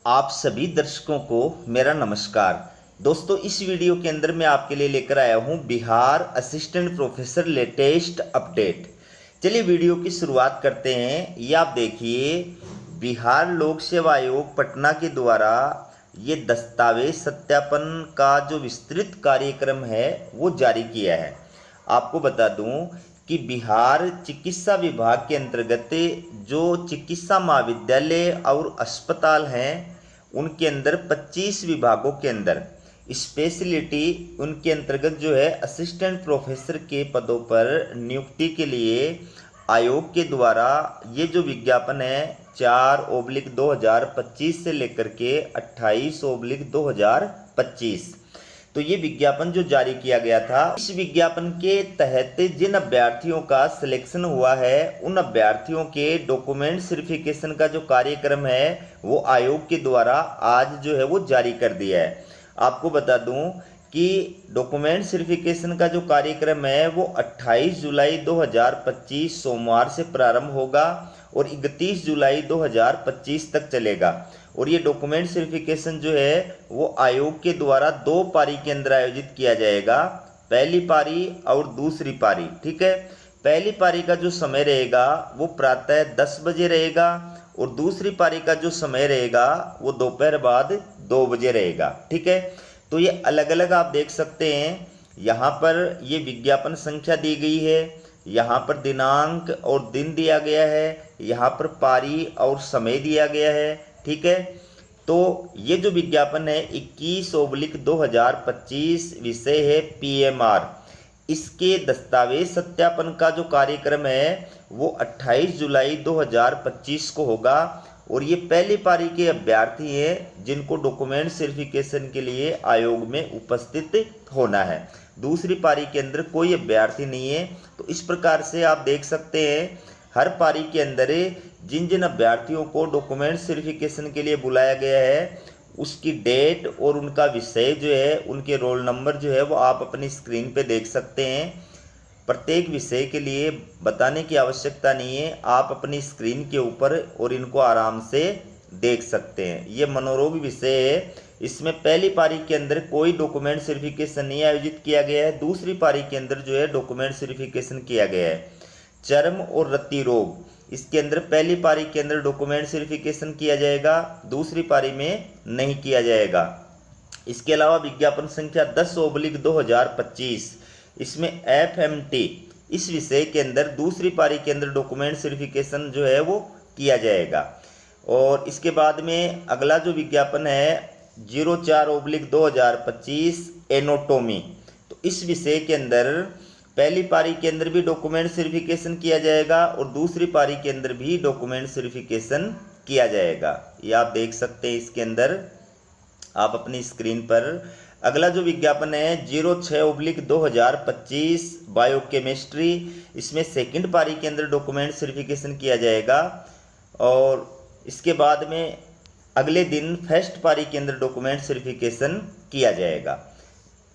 आप सभी दर्शकों को मेरा नमस्कार। दोस्तों, इस वीडियो के अंदर मैं आपके लिए लेकर आया हूं Bihar assistant professor latest update. चलिए वीडियो की शुरुआत करते हैं। ये आप देखिए, बिहार लोक सेवा आयोग पटना के द्वारा ये दस्तावेज सत्यापन का जो विस्तृत कार्यक्रम है वो जारी किया है। आपको बता दूं कि बिहार चिकित्सा विभाग के अंतर्गत जो चिकित्सा महाविद्यालय और अस्पताल हैं उनके अंदर 25 विभागों के अंदर स्पेशलिटी उनके अंतर्गत जो है असिस्टेंट प्रोफेसर के पदों पर नियुक्ति के लिए आयोग के द्वारा ये जो विज्ञापन है 4/2025 से लेकर के 28/2025, तो ये विज्ञापन जो जारी किया गया था, इस विज्ञापन के तहत जिन अभ्यर्थियों का सिलेक्शन हुआ है उन अभ्यर्थियों के डॉक्यूमेंट वेरिफिकेशन का जो कार्यक्रम है वो आयोग के द्वारा आज जो है वो जारी कर दिया है। आपको बता दूं कि डॉक्यूमेंट वेरिफिकेशन का जो कार्यक्रम है वो 28 जुलाई 2025 सोमवार से प्रारंभ होगा और 31 जुलाई 2025 तक चलेगा। और ये डॉक्यूमेंट वेरिफिकेशन जो है वो आयोग के द्वारा 2 पारी के अंदर आयोजित किया जाएगा, पहली पारी और दूसरी पारी। ठीक है, पहली पारी का जो समय रहेगा वो प्रातः 10 बजे रहेगा और दूसरी पारी का जो समय रहेगा वो दोपहर बाद 2 बजे रहेगा। ठीक है, तो ये अलग अलग आप देख सकते हैं। यहाँ पर ये विज्ञापन संख्या दी गई है, यहाँ पर दिनांक और दिन दिया गया है, यहाँ पर पारी और समय दिया गया है। ठीक है, तो ये जो विज्ञापन है 21/2025 विषय है PMR। इसके दस्तावेज सत्यापन का जो कार्यक्रम है वो 28 जुलाई 2025 को होगा और ये पहली पारी के अभ्यर्थी हैं जिनको डॉक्यूमेंट वेरिफिकेशन के लिए आयोग में उपस्थित होना है। दूसरी पारी के अंदर कोई अभ्यर्थी नहीं है। तो इस प्रकार से आप देख सकते हैं हर पारी के अंदर जिन जिन अभ्यर्थियों को डॉक्यूमेंट वेरिफिकेशन के लिए बुलाया गया है उसकी डेट और उनका विषय जो है, उनके रोल नंबर जो है वो आप अपनी स्क्रीन पे देख सकते हैं। प्रत्येक विषय के लिए बताने की आवश्यकता नहीं है, आप अपनी स्क्रीन के ऊपर और इनको आराम से देख सकते हैं। ये मनोरोग विषय है, इसमें पहली पारी के अंदर कोई डॉक्यूमेंट वेरिफिकेशन नहीं आयोजित किया गया है, दूसरी पारी के अंदर जो है डॉक्यूमेंट वेरिफिकेशन किया गया है। चर्म और रति रोग, इसके अंदर पहली पारी के अंदर डॉक्यूमेंट वेरिफिकेशन किया जाएगा, दूसरी पारी में नहीं किया जाएगा। इसके अलावा विज्ञापन संख्या 10/2025, इसमें FMT इस विषय के अंदर दूसरी पारी के अंदर डॉक्यूमेंट वेरिफिकेशन जो है वो किया जाएगा। और इसके बाद में अगला जो विज्ञापन है 04/2025 एनोटोमी, तो इस विषय के अंदर पहली पारी के अंदर भी डॉक्यूमेंट वेरिफिकेशन किया जाएगा और दूसरी पारी के अंदर भी डॉक्यूमेंट वेरिफिकेशन किया जाएगा। ये आप देख सकते हैं इसके अंदर आप अपनी स्क्रीन पर। अगला जो विज्ञापन है 06/2025 बायोकेमिस्ट्री, इसमें सेकंड पारी के अंदर डॉक्यूमेंट वेरिफिकेशन किया जाएगा और इसके बाद में अगले दिन फर्स्ट पारी के अंदर डॉक्यूमेंट वेरिफिकेशन किया जाएगा।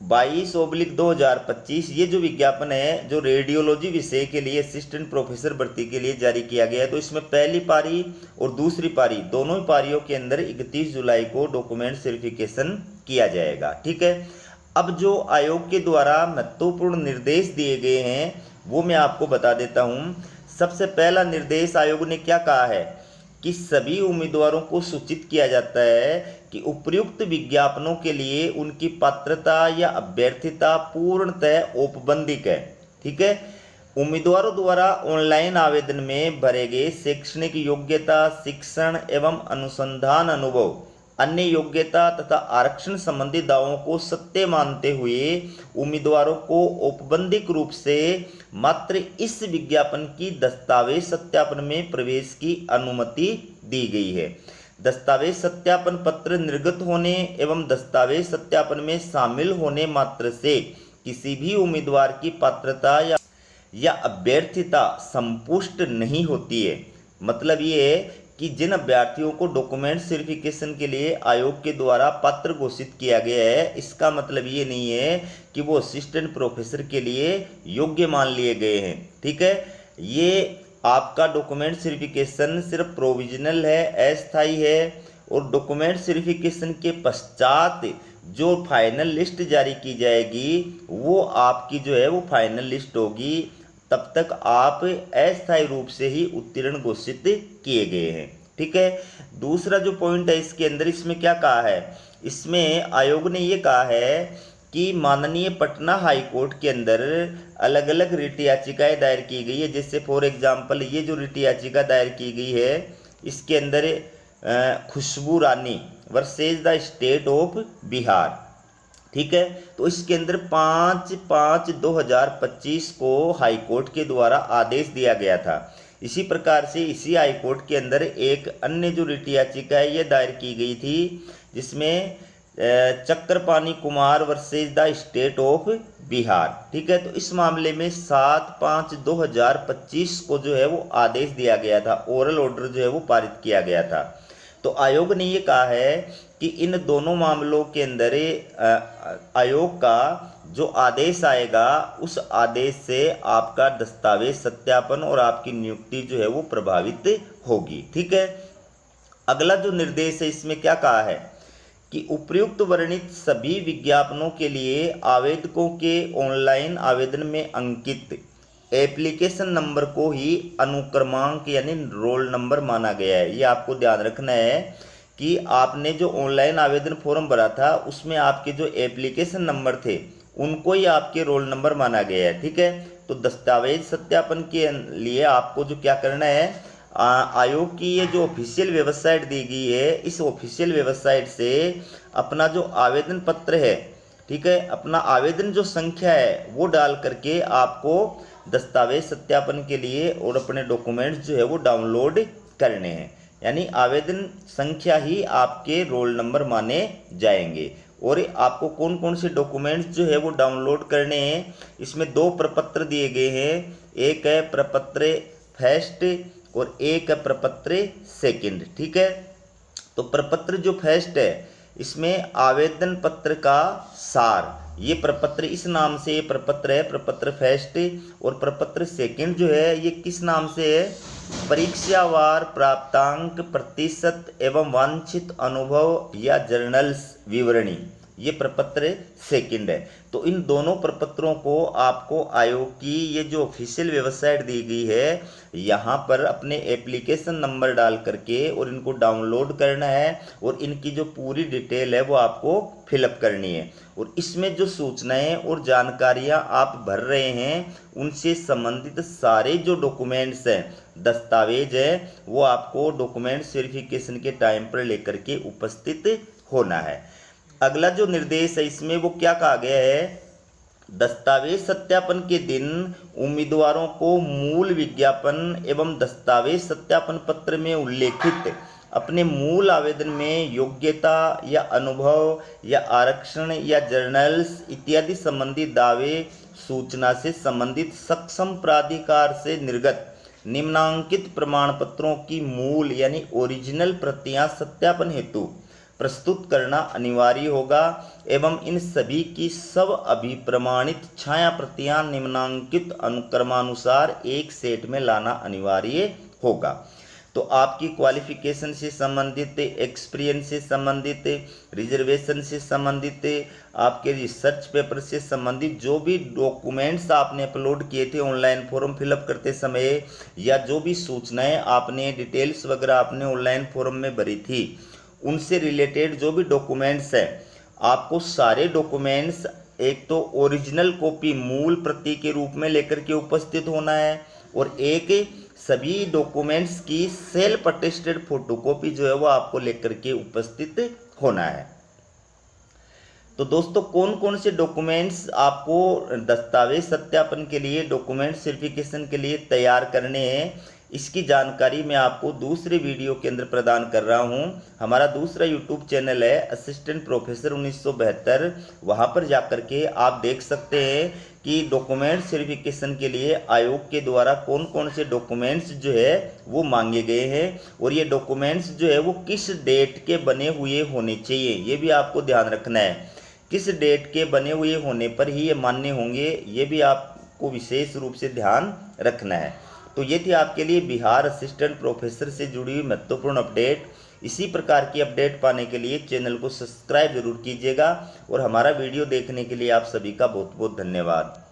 22/2025 ये जो विज्ञापन है जो रेडियोलॉजी विषय के लिए असिस्टेंट प्रोफेसर भर्ती के लिए जारी किया गया है, तो इसमें पहली पारी और दूसरी पारी दोनों ही पारियों के अंदर 31 जुलाई को डॉक्यूमेंट वेरिफिकेशन किया जाएगा। ठीक है, अब जो आयोग के द्वारा महत्वपूर्ण निर्देश दिए गए हैं वो मैं आपको बता देता हूँ। सबसे पहला निर्देश आयोग ने क्या कहा है कि सभी उम्मीदवारों को सूचित किया जाता है कि उपयुक्त विज्ञापनों के लिए उनकी पात्रता या अभ्यर्थिता पूर्णतः औपबंधिक है। ठीक है, उम्मीदवारों द्वारा ऑनलाइन आवेदन में भरे गए शैक्षणिक योग्यता, शिक्षण एवं अनुसंधान अनुभव, अन्य योग्यता तथा आरक्षण संबंधी दावों को सत्य मानते हुए उम्मीदवारों को औपबंधिक रूप से मात्र इस विज्ञापन की दस्तावेज सत्यापन में प्रवेश की अनुमति दी गई है। दस्तावेज सत्यापन पत्र निर्गत होने एवं दस्तावेज सत्यापन में शामिल होने मात्र से किसी भी उम्मीदवार की पात्रता या अभ्यर्थिता संपुष्ट नहीं होती है। मतलब ये है कि जिन अभ्यर्थियों को डॉक्यूमेंट वेरिफिकेशन के लिए आयोग के द्वारा पात्र घोषित किया गया है, इसका मतलब ये नहीं है कि वो असिस्टेंट प्रोफेसर के लिए योग्य मान लिए गए हैं। ठीक है, ये आपका डॉक्यूमेंट वेरिफिकेशन सिर्फ प्रोविजनल है, अस्थायी है और डॉक्यूमेंट वेरिफिकेशन के पश्चात जो फाइनल लिस्ट जारी की जाएगी वो आपकी जो है वो फाइनल लिस्ट होगी। तब तक आप अस्थायी रूप से ही उत्तीर्ण घोषित किए गए हैं। ठीक है। दूसरा जो पॉइंट है इसके अंदर, इसमें क्या कहा है, इसमें आयोग ने ये कहा है कि माननीय पटना हाई कोर्ट के अंदर अलग अलग रिट याचिकाएं दायर की गई है। जैसे फॉर एग्जांपल ये जो रिट याचिका दायर की गई है इसके अंदर Khushboo Rani versus the state of Bihar. ठीक है। तो इसके अंदर 5/5/2025 को हाई कोर्ट के द्वारा आदेश दिया गया था। इसी प्रकार से इसी हाई कोर्ट के अंदर एक अन्य जो रिट याचिका है ये दायर की गई थी जिसमें Chakrapani Kumar versus the state of Bihar. ठीक है। तो इस मामले में 7/5/2025 को जो है वो आदेश दिया गया था, ओरल ऑर्डर जो है वो पारित किया गया था। तो आयोग ने ये कहा है कि इन दोनों मामलों के अंदर आयोग का जो आदेश आएगा उस आदेश से आपका दस्तावेज सत्यापन और आपकी नियुक्ति जो है वो प्रभावित होगी। ठीक है। अगला जो निर्देश है इसमें क्या कहा है कि उपर्युक्त वर्णित सभी विज्ञापनों के लिए आवेदकों के ऑनलाइन आवेदन में अंकित एप्लीकेशन नंबर को ही अनुक्रमांक यानी रोल नंबर माना गया है। ये आपको ध्यान रखना है कि आपने जो ऑनलाइन आवेदन फॉर्म भरा था उसमें आपके जो एप्लीकेशन नंबर थे उनको ही आपके रोल नंबर माना गया है। ठीक है। तो दस्तावेज सत्यापन के लिए आपको जो क्या करना है, आयोग की ये जो ऑफिशियल वेबसाइट दी गई है इस ऑफिशियल वेबसाइट से अपना जो आवेदन पत्र है, ठीक है, अपना आवेदन जो संख्या है वो डाल करके आपको दस्तावेज सत्यापन के लिए और अपने डॉक्यूमेंट्स जो है वो डाउनलोड करने हैं। यानी आवेदन संख्या ही आपके रोल नंबर माने जाएंगे। और आपको कौन कौन से डॉक्यूमेंट्स जो है वो डाउनलोड करने हैं, इसमें 2 प्रपत्र दिए गए हैं। एक है प्रपत्र फर्स्ट और एक है प्रपत्र सेकंड। ठीक है। तो प्रपत्र जो फर्स्ट है इसमें आवेदन पत्र का सार, ये प्रपत्र इस नाम से ये प्रपत्र है, प्रपत्र फर्स्ट। और प्रपत्र सेकंड जो है ये किस नाम से है, परीक्षावार प्राप्तांक प्रतिशत एवं वांछित अनुभव या जर्नल्स विवरणी, ये प्रपत्र सेकंड है। तो इन दोनों प्रपत्रों को आपको आयोग की ये जो ऑफिशियल वेबसाइट दी गई है यहाँ पर अपने एप्लीकेशन नंबर डाल करके और इनको डाउनलोड करना है और इनकी जो पूरी डिटेल है वो आपको फिलअप करनी है। और इसमें जो सूचनाएं और जानकारियां आप भर रहे हैं उनसे संबंधित सारे जो डॉक्यूमेंट्स हैं, दस्तावेज हैं, वो आपको डॉक्यूमेंट्स वेरिफिकेशन के टाइम पर लेकर के उपस्थित होना है। अगला जो निर्देश है इसमें वो क्या कहा गया है, दस्तावेज सत्यापन के दिन उम्मीदवारों को मूल विज्ञापन एवं दस्तावेज सत्यापन पत्र में उल्लेखित अपने मूल आवेदन में योग्यता या अनुभव या आरक्षण या जर्नल्स इत्यादि संबंधी दावे सूचना से संबंधित सक्षम प्राधिकार से निर्गत निम्नांकित प्रमाण पत्रों की मूल यानी ओरिजिनल प्रतियां सत्यापन हेतु प्रस्तुत करना अनिवार्य होगा एवं इन सभी की सब अभिप्रमाणित छाया प्रतियां निम्नांकित अनुक्रमानुसार एक सेट में लाना अनिवार्य होगा। तो आपकी क्वालिफिकेशन से संबंधित, एक्सपीरियंस से संबंधित, रिजर्वेशन से संबंधित, आपके रिसर्च पेपर से संबंधित जो भी डॉक्यूमेंट्स आपने अपलोड किए थे ऑनलाइन फॉर्म फिलअप करते समय, या जो भी सूचनाएं आपने डिटेल्स वगैरह आपने ऑनलाइन फॉर्म में भरी थी, उनसे रिलेटेड जो भी डॉक्यूमेंट्स हैं, आपको सारे डॉक्यूमेंट्स एक तो ओरिजिनल कॉपी मूल प्रति के रूप में लेकर के उपस्थित होना है और एक सभी डॉक्यूमेंट्स की सेल्फ अटेस्टेड फोटोकॉपी जो है वो आपको लेकर के उपस्थित होना है। तो दोस्तों कौन कौन से डॉक्यूमेंट्स आपको दस्तावेज सत्यापन के लिए, डॉक्यूमेंट वेरिफिकेशन के लिए तैयार करने हैं, इसकी जानकारी मैं आपको दूसरे वीडियो के अंदर प्रदान कर रहा हूं। हमारा दूसरा यूट्यूब चैनल है असिस्टेंट प्रोफेसर 1972, वहां पर जाकर के आप देख सकते हैं कि डॉक्यूमेंट्स वेरिफिकेशन के लिए आयोग के द्वारा कौन कौन से डॉक्यूमेंट्स जो है वो मांगे गए हैं और ये डॉक्यूमेंट्स जो है वो किस डेट के बने हुए होने चाहिए, ये भी आपको ध्यान रखना है। किस डेट के बने हुए होने पर ही ये मान्य होंगे, ये भी आपको विशेष रूप से ध्यान रखना है। तो ये थी आपके लिए बिहार असिस्टेंट प्रोफेसर से जुड़ी हुई महत्वपूर्ण अपडेट। इसी प्रकार की अपडेट पाने के लिए चैनल को सब्सक्राइब जरूर कीजिएगा और हमारा वीडियो देखने के लिए आप सभी का बहुत बहुत धन्यवाद।